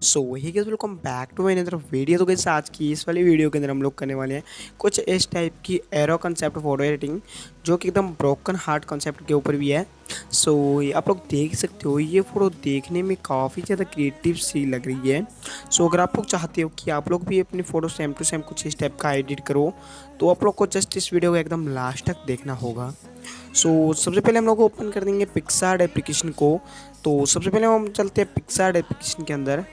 सो वही guys, welcome back to my another video. तो guys आज की इस वाली वीडियो के अंदर हम लोग करने वाले हैं कुछ इस टाइप की एरो कंसेप्ट फोटो एडिटिं, जो कि एकदम ब्रोकन हार्ट कंसेप्ट के ऊपर भी है। सो आप लोग देख सकते हो, ये फोटो देखने में काफ़ी ज़्यादा क्रिएटिव सी लग रही है। सो अगर आप लोग चाहते हो कि आप लोग भी अपनी फ़ोटो सेम टू सेम कुछ इस टाइप का एडिट करो, तो आप लोग को जस्ट इस वीडियो को एकदम लास्ट तक देखना होगा। सबसे पहले हम लोग ओपन कर देंगे पिक्सआर्ट एप्लीकेशन को। तो सबसे पहले हम चलते हैं पिक्सआर्ट एप्लीकेशन के अंदर।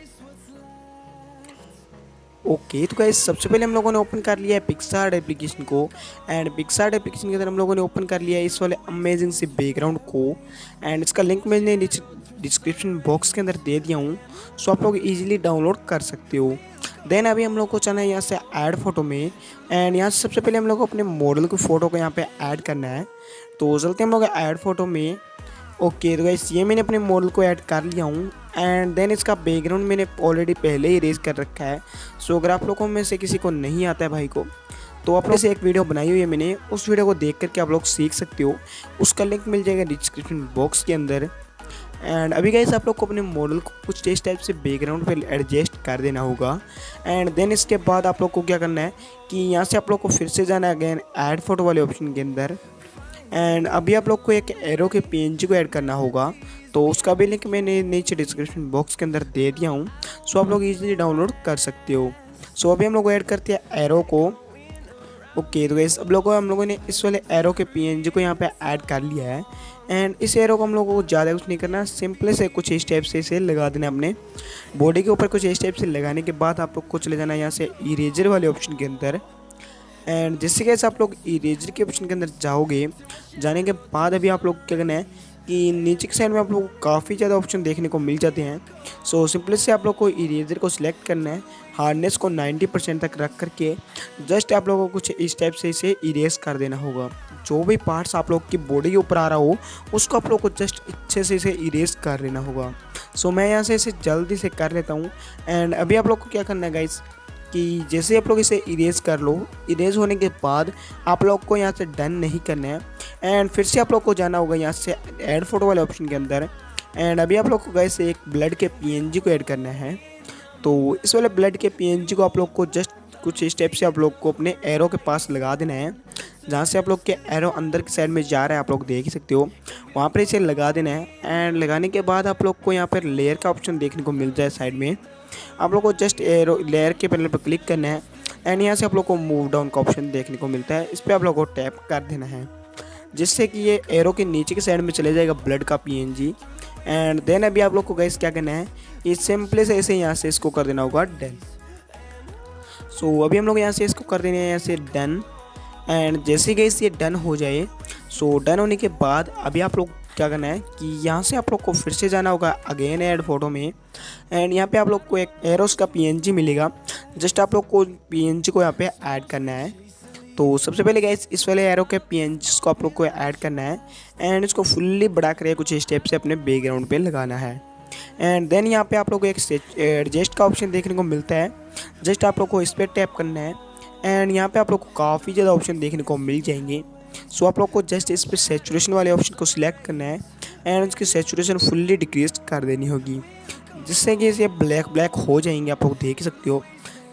ओके, तो गाइस सबसे पहले हम लोगों ने ओपन कर लिया है पिक्सआर्ट एप्लीकेशन को। एंड पिक्सआर्ट एप्लीकेशन के अंदर हम लोगों ने ओपन कर लिया है इस वाले अमेजिंग से बैकग्राउंड को। एंड इसका लिंक मैंने डिस्क्रिप्शन बॉक्स के अंदर दे दिया हूँ, सो आप लोग इजीली डाउनलोड कर सकते हो। देन अभी हम लोग को चलना है यहाँ से ऐड फोटो में। एंड यहाँ से सबसे पहले हम लोग को अपने मॉडल की फ़ोटो को यहाँ पे ऐड करना है। तो चलते हम लोग ऐड फोटो में। ओके, तो गाइस ये मैंने अपने मॉडल को ऐड कर लिया हूँ। एंड देन इसका बैकग्राउंड मैंने ऑलरेडी पहले ही इरेज कर रखा है। सो अगर आप लोगों में से किसी को नहीं आता है भाई को, तो आप लोग से एक वीडियो बनाई हुई है मैंने, उस वीडियो को देख करके आप लोग सीख सकते हो। उसका लिंक मिल जाएगा डिस्क्रिप्शन बॉक्स के अंदर। एंड अभी गाइस आप लोग को अपने मॉडल को कुछ इस टाइप से बैकग्राउंड पे एडजस्ट कर देना होगा। एंड देन इसके बाद आप लोग को क्या करना है कि यहाँ से आप लोग को फिर से जाना है अगेन ऐड फोटो वाले ऑप्शन के अंदर। एंड अभी आप लोग को एक एरो के पीएनजी को ऐड करना होगा। तो उसका भी लिंक मैंने नीचे डिस्क्रिप्शन बॉक्स के अंदर दे दिया हूँ, सो आप लोग इजीली डाउनलोड कर सकते हो। सो अभी हम लोग ऐड करते हैं एरो को। ओके, तो गाइस हम लोगों ने इस वाले एरो के पीएनजी को यहाँ पे ऐड कर लिया है। एंड इस एरो को हम लोगों को ज़्यादा कुछ नहीं करना, सिंपल से कुछ इस टाइप से इसे लगा देना अपने बॉडी के ऊपर। कुछ इस टाइप से लगाने के बाद आप लोग को चले जाना है यहाँ से इरेजर वाले ऑप्शन के अंदर। एंड जिससे कैसे आप लोग इरेजर के ऑप्शन के अंदर जाओगे, जाने के बाद अभी आप लोग क्या करना है कि नीचे की साइड में आप लोग को काफ़ी ज़्यादा ऑप्शन देखने को मिल जाते हैं। सो सिंपली से आप लोग को इरेजर को सिलेक्ट करना है, हार्डनेस को 90% तक रख करके जस्ट आप लोगों को कुछ इस टाइप से इसे इरेज कर देना होगा। जो भी पार्ट्स आप लोग की बॉडी के ऊपर आ रहा हो, उसको आप लोग को जस्ट अच्छे से इसे इरेज कर लेना होगा। सो मैं यहाँ से इसे जल्दी से कर लेता हूँ। एंड अभी आप लोग को क्या करना है गाइस कि जैसे आप लोग इसे इरेज कर लो, इरेज होने के बाद आप लोग को यहाँ से डन नहीं करना है। एंड फिर से आप लोग को जाना होगा यहाँ से ऐड फोटो वाले ऑप्शन के अंदर। एंड अभी आप लोग को गाइस एक ब्लड के पीएनजी को ऐड करना है। तो इस वाले ब्लड के पीएनजी को आप लोग को जस्ट कुछ स्टेप से आप लोग को अपने एरो के पास लगा देना है। जहाँ से आप लोग के एरो अंदर की साइड में जा रहा है, आप लोग देख ही सकते हो, वहाँ पर इसे लगा देना है। एंड लगाने के बाद आप लोग को यहाँ पर लेयर का ऑप्शन देखने को मिल जाए साइड में। आप लोग को जस्ट एरो लेयर के पैनल पर क्लिक करना है। एंड यहाँ से आप लोग को मूव डाउन का ऑप्शन देखने को मिलता है, इस पर आप लोग को टैप कर देना है, जिससे कि ये एरो के नीचे की साइड में चले जाएगा ब्लड का पीएनजी। एंड देन अभी आप लोग को गाइस क्या करना है, ये सिंपली से ऐसे यहाँ से इसको कर देना होगा डन। सो अभी हम लोग यहाँ से इसको कर देंगे यहाँ से डन। एंड जैसे गाइस ये डन हो जाए, सो डन होने के बाद अभी आप लोग क्या करना है कि यहाँ से आप लोग को फिर से जाना होगा अगेन ऐड फोटो में। एंड यहाँ पे आप लोग को एक एरोस का पीएनजी मिलेगा, जस्ट आप लोग को पीएनजी को यहाँ पे ऐड करना है। तो सबसे पहले गाइस इस वाले एरो के पीएनजी को आप लोग को ऐड करना है। एंड इसको फुल्ली बढ़ा कर कुछ स्टेप से अपने बैकग्राउंड पे लगाना है। एंड देन यहाँ पे आप लोग को एक एडजस्ट का ऑप्शन देखने को मिलता है, जस्ट आप लोग को इस पर टैप करना है। एंड यहाँ पे आप लोग को काफ़ी ज़्यादा ऑप्शन देखने को मिल जाएंगे। सो आप लोग को जस्ट इस पर सैचुरेशन वाले ऑप्शन को सिलेक्ट करना है। एंड उसकी सैचुरेशन फुल्ली डिक्रीज कर देनी होगी, जिससे कि ये ब्लैक ब्लैक हो जाएंगे, आप लोग देख सकते हो।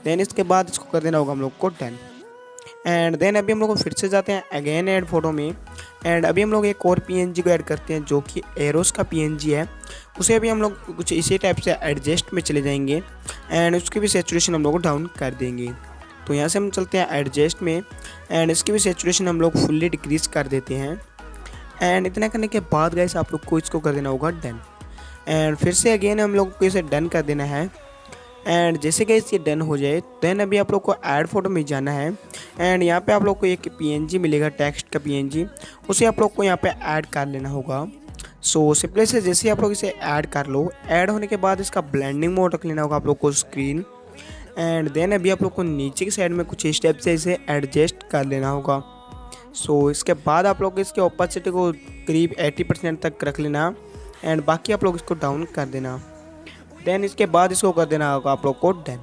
देन इसके बाद इसको कर देना होगा हम लोग को डन। एंड देन अभी हम लोग को फिर से जाते हैं अगेन ऐड फोटो में। एंड अभी हम लोग एक और पीएनजी को ऐड करते हैं, जो कि एरोस का पीएनजी है। उसे अभी हम लोग कुछ इसी टाइप से एडजस्ट में चले जाएंगे। एंड उसकी भी सैचुरेशन हम लोग डाउन कर देंगे। तो यहाँ से हम चलते हैं एडजस्ट में। एंड इसकी भी सैचुरेशन हम लोग फुल्ली डिक्रीज कर देते हैं। एंड इतना करने के बाद गाइस आप लोग को इसको कर देना होगा डन। एंड फिर से अगेन हम लोग को इसे डन कर देना है। एंड जैसे गाइस ये डन हो जाए, देन अभी आप लोग को ऐड फोटो में जाना है। एंड यहाँ पे आप लोग को एक पीएनजी मिलेगा, टेक्स्ट का पीएनजी, उसे आप लोग को यहाँ पे ऐड कर लेना होगा। सो सिंपली से जैसे आप लोग इसे ऐड कर लो, ऐड होने के बाद इसका ब्लेंडिंग मोड रख लेना होगा आप लोग को स्क्रीन। एंड देन अभी आप लोग को नीचे की साइड में कुछ स्टेप से इसे एडजस्ट कर लेना होगा। सो इसके बाद आप लोग इसके ओपेसिटी को करीब 80% तक रख लेना। एंड बाकी आप लोग इसको डाउन कर देना। देन इसके बाद इसको कर देना होगा आप लोग को डन।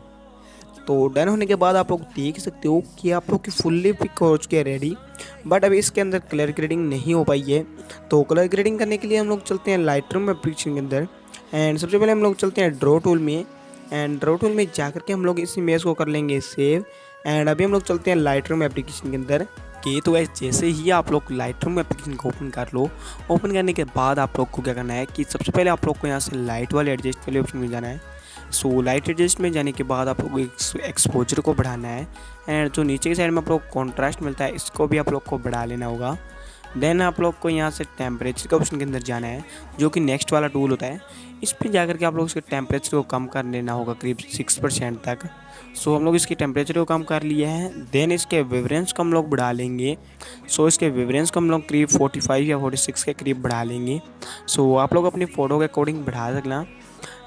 तो डन होने के बाद आप लोग देख सकते हो कि आप लोग की फुल्ली पिक हो चुकी है रेडी। बट अभी इसके अंदर कलर ग्रेडिंग नहीं हो पाई है। तो कलर ग्रेडिंग करने के लिए हम लोग चलते हैं लाइटरूम एप्लीकेशन के अंदर। एंड सबसे पहले हम लोग चलते हैं ड्रॉ टूल में। एंड ड्रॉ टूल में जाकर के हम लोग इस इमेज को कर लेंगे सेव। एंड अभी हम लोग चलते हैं लाइटरूम एप्लीकेशन के अंदर। कि तो गाइस जैसे ही आप लोग लाइटरूम एप्लीकेशन को ओपन कर लो, ओपन करने के बाद आप लोग को क्या करना है कि सबसे पहले आप लोग को यहाँ से लाइट वाले एडजस्ट वाले ऑप्शन में जाना है। सो लाइट एडजस्ट में जाने के बाद आप लोग को एक्सपोजर को बढ़ाना है। एंड जो नीचे की साइड में आप लोग कॉन्ट्रास्ट मिलता है इसको भी आप लोग को बढ़ा लेना होगा। देन आप लोग को यहाँ से टेम्परेचर के ऑप्शन के अंदर जाना है, जो कि नेक्स्ट वाला टूल होता है। इस पर जाकर के आप लोग इसके टेम्परेचर को कम कर लेना होगा करीब 6% तक। सो हम लोग इसकी टेम्परेचर को कम कर लिए हैं। देन इसके वेवरेंस को हम लोग बढ़ा लेंगे। सो इसके वेवरेंस को हम लोग करीब 45 या 46 के करीब बढ़ा लेंगे। सो आप लोग अपनी फ़ोटो के अकॉर्डिंग बढ़ा सकना।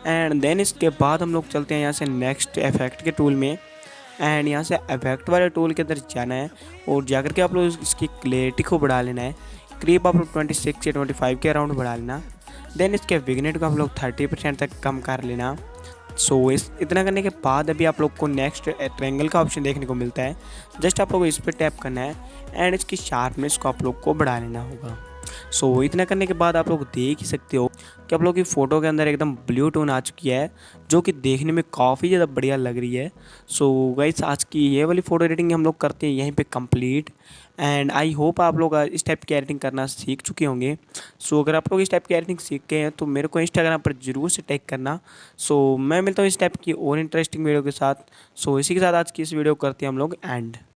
एंड देन इसके बाद हम लोग चलते हैं यहाँ से नेक्स्ट इफेक्ट के टूल में। एंड यहाँ से इफेक्ट वाले टूल के अंदर जाना है और जाकर के आप लोग इसकी क्लैरिटी को बढ़ा लेना है। करीब आप लोग 26 या 25 के अराउंड बढ़ा लेना। देन इसके विग्नेट को आप लोग 30% तक कम कर लेना। सो इतना करने के बाद अभी आप लोग को नेक्स्ट ट्रायंगल का ऑप्शन देखने को मिलता है। जस्ट आप लोग इस पर टैप करना है एंड इसकी शार्पनेस को आप लोग को बढ़ा लेना होगा। सो इतना करने के बाद आप लोग देख ही सकते हो कि आप लोग की फ़ोटो के अंदर एकदम ब्लू टोन आ चुकी है, जो कि देखने में काफ़ी ज़्यादा बढ़िया लग रही है। सो गाइस आज की ये वाली फ़ोटो एडिटिंग हम लोग करते हैं यहीं पे कंप्लीट। एंड आई होप आप लोग इस टाइप की एडिटिंग करना सीख चुके होंगे। सो अगर आप लोग इस टाइप की एडिटिंग सीख गए हैं तो मेरे को इंस्टाग्राम पर ज़रूर से टैग करना। सो मैं मिलता हूँ इस टाइप की और इंटरेस्टिंग वीडियो के साथ। सो इसी के साथ आज की इस वीडियो को करते हैं हम लोग एंड।